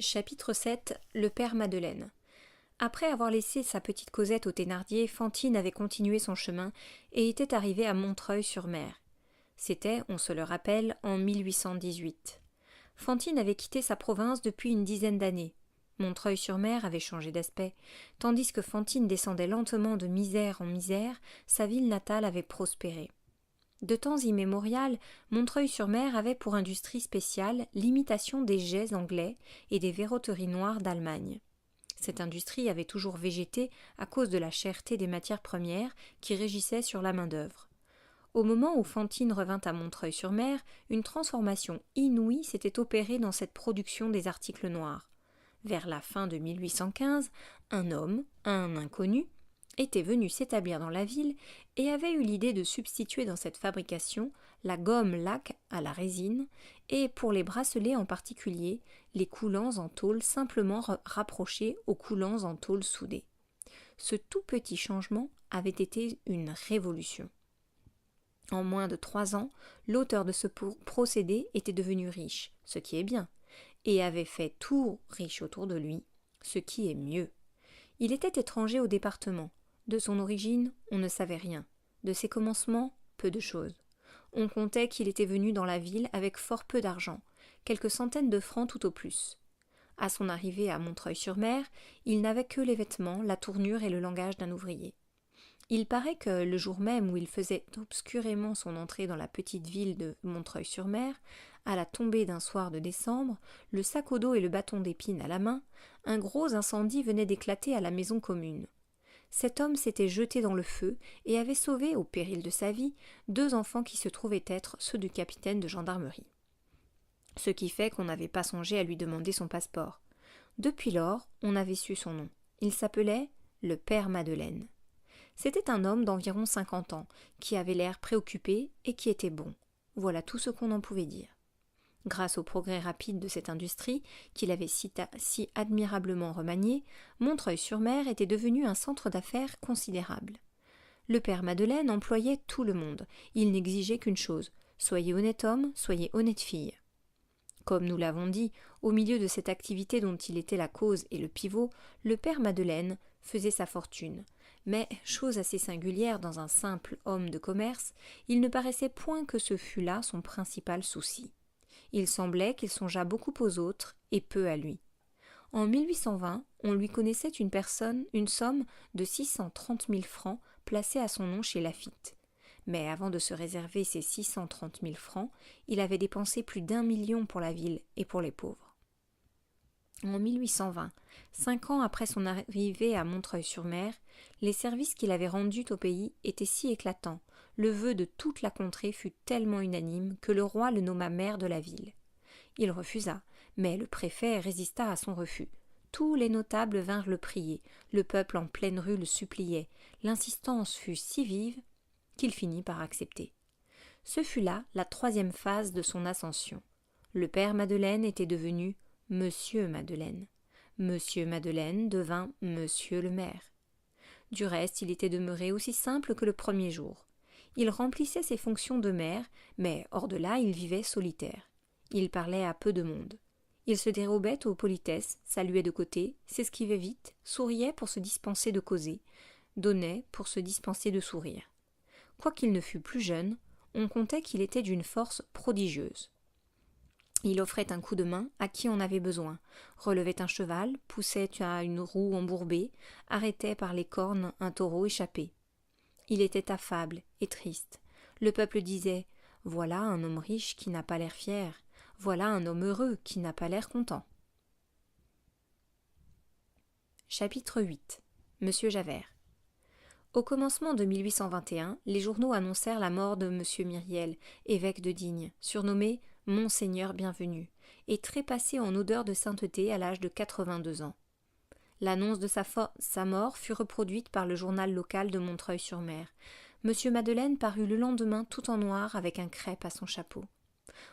Chapitre 7. Le père Madeleine. Après avoir laissé sa petite Cosette aux Thénardier, Fantine avait continué son chemin et était arrivée à Montreuil-sur-Mer. C'était, on se le rappelle, en 1818. Fantine avait quitté sa province depuis une dizaine d'années. Montreuil-sur-Mer avait changé d'aspect. Tandis que Fantine descendait lentement de misère en misère, sa ville natale avait prospéré. De temps immémorial, Montreuil-sur-Mer avait pour industrie spéciale l'imitation des jais anglais et des verroteries noires d'Allemagne. Cette industrie avait toujours végété à cause de la cherté des matières premières qui régissait sur la main-d'œuvre. Au moment où Fantine revint à Montreuil-sur-Mer, une transformation inouïe s'était opérée dans cette production des articles noirs. Vers la fin de 1815, un homme, un inconnu, était venu s'établir dans la ville et avait eu l'idée de substituer dans cette fabrication la gomme laque à la résine et, pour les bracelets en particulier, les coulants en tôle simplement rapprochés aux coulants en tôle soudés. Ce tout petit changement avait été une révolution. En moins de 3 ans, l'auteur de ce procédé était devenu riche, ce qui est bien, et avait fait tout riche autour de lui, ce qui est mieux. Il était étranger au département. De son origine, on ne savait rien. De ses commencements, peu de choses. On comptait qu'il était venu dans la ville avec fort peu d'argent, quelques centaines de francs tout au plus. À son arrivée à Montreuil-sur-Mer, il n'avait que les vêtements, la tournure et le langage d'un ouvrier. Il paraît que, le jour même où il faisait obscurément son entrée dans la petite ville de Montreuil-sur-Mer, à la tombée d'un soir de décembre, le sac au dos et le bâton d'épine à la main, un gros incendie venait d'éclater à la maison commune. Cet homme s'était jeté dans le feu et avait sauvé, au péril de sa vie, 2 enfants qui se trouvaient être ceux du capitaine de gendarmerie. Ce qui fait qu'on n'avait pas songé à lui demander son passeport. Depuis lors, on avait su son nom. Il s'appelait le père Madeleine. C'était un homme d'environ 50 ans, qui avait l'air préoccupé et qui était bon. Voilà tout ce qu'on en pouvait dire. Grâce au progrès rapide de cette industrie, qu'il avait si admirablement remaniée, Montreuil-sur-Mer était devenu un centre d'affaires considérable. Le père Madeleine employait tout le monde. Il n'exigeait qu'une chose: soyez honnête homme, soyez honnête fille. Comme nous l'avons dit, au milieu de cette activité dont il était la cause et le pivot, le père Madeleine faisait sa fortune. Mais, chose assez singulière dans un simple homme de commerce, il ne paraissait point que ce fût là son principal souci. Il semblait qu'il songeât beaucoup aux autres et peu à lui. En 1820, on lui connaissait une somme de 630 000 francs placée à son nom chez Laffitte. Mais avant de se réserver ces 630 000 francs, il avait dépensé plus d'1 million pour la ville et pour les pauvres. En 1820, 5 ans après son arrivée à Montreuil-sur-Mer, les services qu'il avait rendus au pays étaient si éclatants, le vœu de toute la contrée fut tellement unanime que le roi le nomma maire de la ville. Il refusa, mais le préfet résista à son refus. Tous les notables vinrent le prier, le peuple en pleine rue le suppliait, l'insistance fut si vive qu'il finit par accepter. Ce fut là la 3e phase de son ascension. Le père Madeleine était devenu Monsieur Madeleine. Monsieur Madeleine devint Monsieur le maire. Du reste, il était demeuré aussi simple que le premier jour. Il remplissait ses fonctions de maire, mais hors de là, il vivait solitaire. Il parlait à peu de monde. Il se dérobait aux politesses, saluait de côté, s'esquivait vite, souriait pour se dispenser de causer, donnait pour se dispenser de sourire. Quoiqu'il ne fût plus jeune, on comptait qu'il était d'une force prodigieuse. Il offrait un coup de main à qui en avait besoin, relevait un cheval, poussait à une roue embourbée, arrêtait par les cornes un taureau échappé. Il était affable et triste. Le peuple disait « Voilà un homme riche qui n'a pas l'air fier. Voilà un homme heureux qui n'a pas l'air content. » Chapitre 8. Monsieur Javert. Au commencement de 1821, les journaux annoncèrent la mort de Monsieur Myriel, évêque de Digne, surnommé Monseigneur Bienvenu, et trépassé en odeur de sainteté à l'âge de 82 ans. L'annonce de sa mort fut reproduite par le journal local de Montreuil-sur-Mer. Monsieur Madeleine parut le lendemain tout en noir avec un crêpe à son chapeau.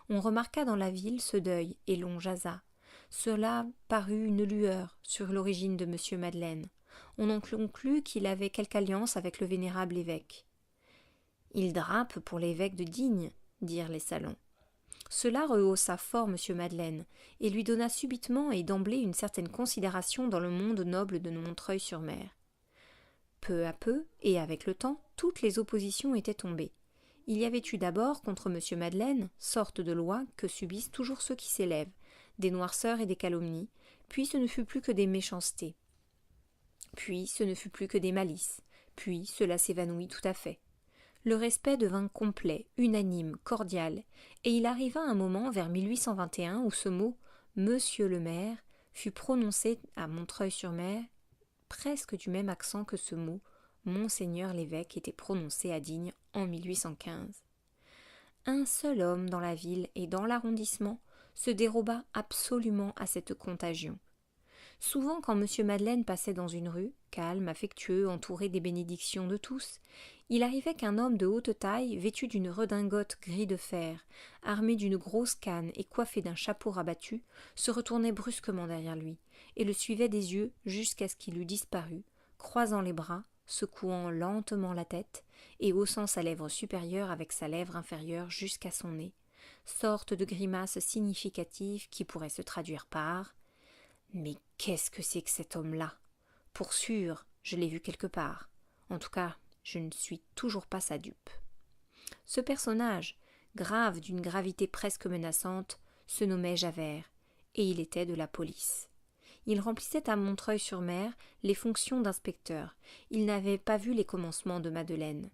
On remarqua dans la ville ce deuil et l'on jasa. Cela parut une lueur sur l'origine de Monsieur Madeleine. On en conclut qu'il avait quelque alliance avec le vénérable évêque. « Il drape pour l'évêque de Digne », dirent les salons. Cela rehaussa fort M. Madeleine, et lui donna subitement et d'emblée une certaine considération dans le monde noble de Montreuil-sur-Mer. Peu à peu, et avec le temps, toutes les oppositions étaient tombées. Il y avait eu d'abord contre M. Madeleine, sorte de loi que subissent toujours ceux qui s'élèvent, des noirceurs et des calomnies, puis ce ne fut plus que des méchancetés. Puis ce ne fut plus que des malices, puis cela s'évanouit tout à fait. Le respect devint complet, unanime, cordial, et il arriva un moment vers 1821 où ce mot « Monsieur le maire » fut prononcé à Montreuil-sur-Mer presque du même accent que ce mot « Monseigneur l'évêque » était prononcé à Digne en 1815. Un seul homme dans la ville et dans l'arrondissement se déroba absolument à cette contagion. Souvent, quand M. Madeleine passait dans une rue, calme, affectueux, entouré des bénédictions de tous, il arrivait qu'un homme de haute taille, vêtu d'une redingote gris de fer, armé d'une grosse canne et coiffé d'un chapeau rabattu, se retournait brusquement derrière lui, et le suivait des yeux jusqu'à ce qu'il eût disparu, croisant les bras, secouant lentement la tête, et haussant sa lèvre supérieure avec sa lèvre inférieure jusqu'à son nez, sorte de grimace significative qui pourrait se traduire par « Mais qu'est-ce que c'est que cet homme-là ? Pour sûr, je l'ai vu quelque part. En tout cas, je ne suis toujours pas sa dupe. » Ce personnage, grave d'une gravité presque menaçante, se nommait Javert, et il était de la police. Il remplissait à Montreuil-sur-Mer les fonctions d'inspecteur. Il n'avait pas vu les commencements de Madeleine.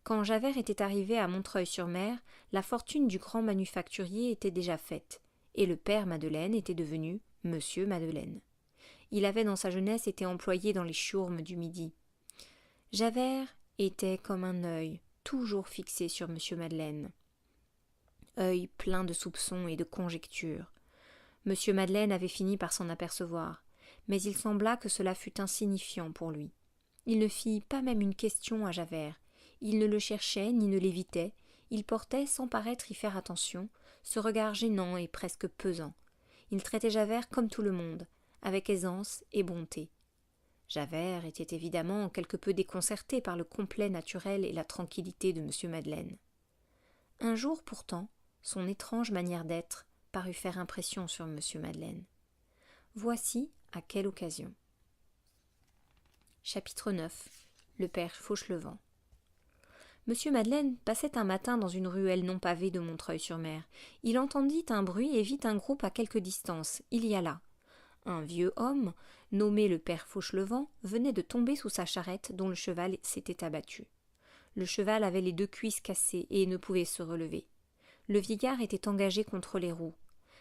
Quand Javert était arrivé à Montreuil-sur-Mer, la fortune du grand manufacturier était déjà faite, et le père Madeleine était devenu Monsieur Madeleine. Il avait dans sa jeunesse été employé dans les chiourmes du Midi. Javert était comme un œil, toujours fixé sur M. Madeleine. Œil plein de soupçons et de conjectures. M. Madeleine avait fini par s'en apercevoir, mais il sembla que cela fût insignifiant pour lui. Il ne fit pas même une question à Javert. Il ne le cherchait ni ne l'évitait. Il portait, sans paraître y faire attention, ce regard gênant et presque pesant. Il traitait Javert comme tout le monde, avec aisance et bonté. Javert était évidemment quelque peu déconcerté par le complet naturel et la tranquillité de M. Madeleine. Un jour pourtant, son étrange manière d'être parut faire impression sur M. Madeleine. Voici à quelle occasion. Chapitre 9. Le père Fauchelevent. M. Madeleine passait un matin dans une ruelle non pavée de Montreuil-sur-Mer. Il entendit un bruit et vit un groupe à quelque distance. Il y alla. Un vieux homme, nommé le père Fauchelevent, venait de tomber sous sa charrette dont le cheval s'était abattu. Le cheval avait les 2 cuisses cassées et ne pouvait se relever. Le vieillard était engagé contre les roues.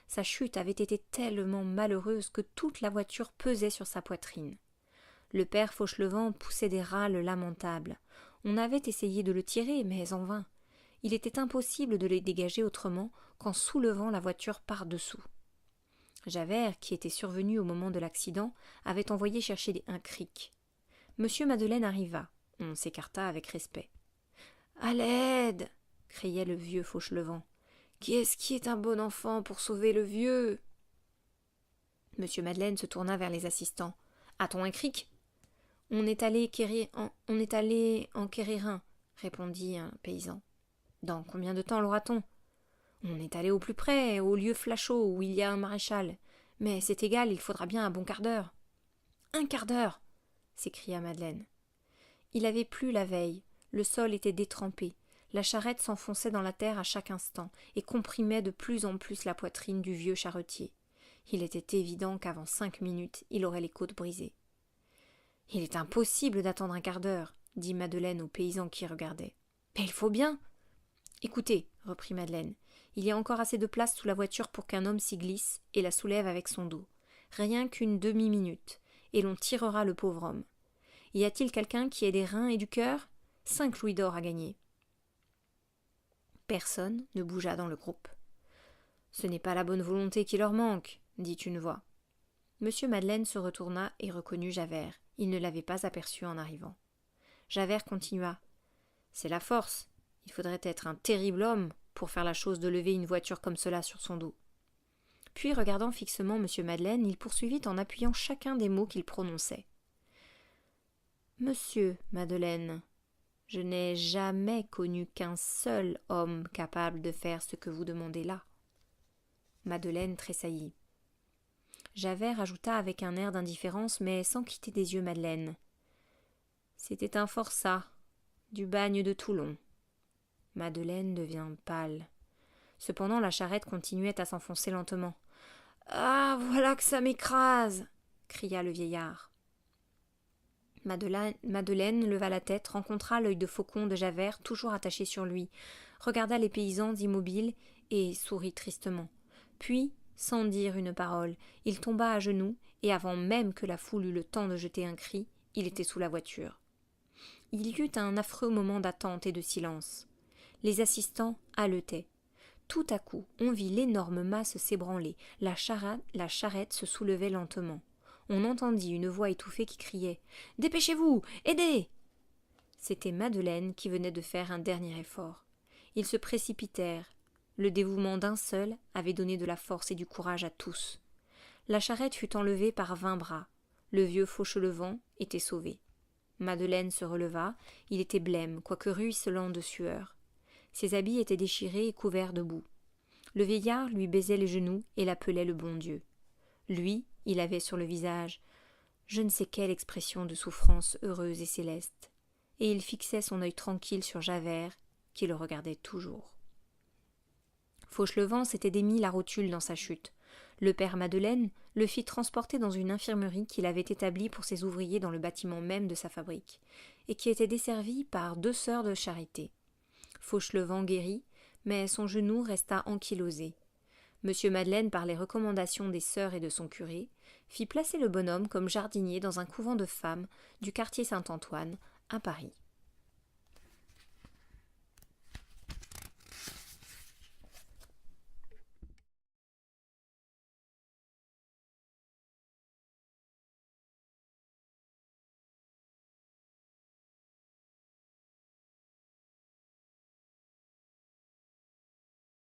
Sa chute avait été tellement malheureuse que toute la voiture pesait sur sa poitrine. Le père Fauchelevent poussait des râles lamentables. On avait essayé de le tirer, mais en vain. Il était impossible de le dégager autrement qu'en soulevant la voiture par-dessous. Javert, qui était survenu au moment de l'accident, avait envoyé chercher un cric. M. Madeleine arriva. On s'écarta avec respect. « À l'aide !» criait le vieux Fauchelevent. « Qui est-ce qui est un bon enfant pour sauver le vieux ?» M. Madeleine se tourna vers les assistants. « A-t-on un cric ?»« On est allé en quérir un, » répondit un paysan. « Dans combien de temps l'aura-t-on ?»« On est allé au plus près, au lieu Flachot, où il y a un maréchal. Mais c'est égal, il faudra bien un bon quart d'heure. »« Un quart d'heure !» s'écria Madeleine. Il avait plu la veille, le sol était détrempé, la charrette s'enfonçait dans la terre à chaque instant et comprimait de plus en plus la poitrine du vieux charretier. Il était évident qu'avant 5 minutes, il aurait les côtes brisées. « Il est impossible d'attendre un quart d'heure, » dit Madeleine aux paysans qui regardaient. « Mais il faut bien !»« Écoutez, » reprit Madeleine, « il y a encore assez de place sous la voiture pour qu'un homme s'y glisse et la soulève avec son dos. Rien qu'une demi-minute, et l'on tirera le pauvre homme. Y a-t-il quelqu'un qui ait des reins et du cœur ? 5 louis d'or à gagner. » Personne ne bougea dans le groupe. « Ce n'est pas la bonne volonté qui leur manque, » dit une voix. M. Madeleine se retourna et reconnut Javert. Il ne l'avait pas aperçu en arrivant. Javert continua. « C'est la force. Il faudrait être un terrible homme pour faire la chose de lever une voiture comme cela sur son dos. » Puis, regardant fixement M. Madeleine, il poursuivit en appuyant chacun des mots qu'il prononçait. « Monsieur Madeleine, je n'ai jamais connu qu'un seul homme capable de faire ce que vous demandez là. Madeleine tressaillit. Javert ajouta avec un air d'indifférence, mais sans quitter des yeux Madeleine. C'était un forçat, du bagne de Toulon. Madeleine devint pâle. Cependant, la charrette continuait à s'enfoncer lentement. Ah, voilà que ça m'écrase cria le vieillard. Madeleine leva la tête, rencontra l'œil de faucon de Javert toujours attaché sur lui, regarda les paysans immobiles et sourit tristement. Puis, sans dire une parole, il tomba à genoux et avant même que la foule eût le temps de jeter un cri, il était sous la voiture. Il y eut un affreux moment d'attente et de silence. Les assistants haletaient. Tout à coup, on vit l'énorme masse s'ébranler, la charrette se soulevait lentement. On entendit une voix étouffée qui criait « Dépêchez-vous, aidez !» C'était Madeleine qui venait de faire un dernier effort. Ils se précipitèrent. Le dévouement d'un seul avait donné de la force et du courage à tous. La charrette fut enlevée par 20 bras. Le vieux Fauchelevent était sauvé. Madeleine se releva, il était blême, quoique ruisselant de sueur. Ses habits étaient déchirés et couverts de boue. Le vieillard lui baisait les genoux et l'appelait le bon Dieu. Lui, il avait sur le visage je ne sais quelle expression de souffrance heureuse et céleste, et il fixait son œil tranquille sur Javert, qui le regardait toujours. Fauchelevent s'était démis la rotule dans sa chute. Le père Madeleine le fit transporter dans une infirmerie qu'il avait établie pour ses ouvriers dans le bâtiment même de sa fabrique, et qui était desservie par 2 sœurs de charité. Fauchelevent guérit, mais son genou resta ankylosé. Monsieur Madeleine, par les recommandations des sœurs et de son curé, fit placer le bonhomme comme jardinier dans un couvent de femmes du quartier Saint-Antoine, à Paris.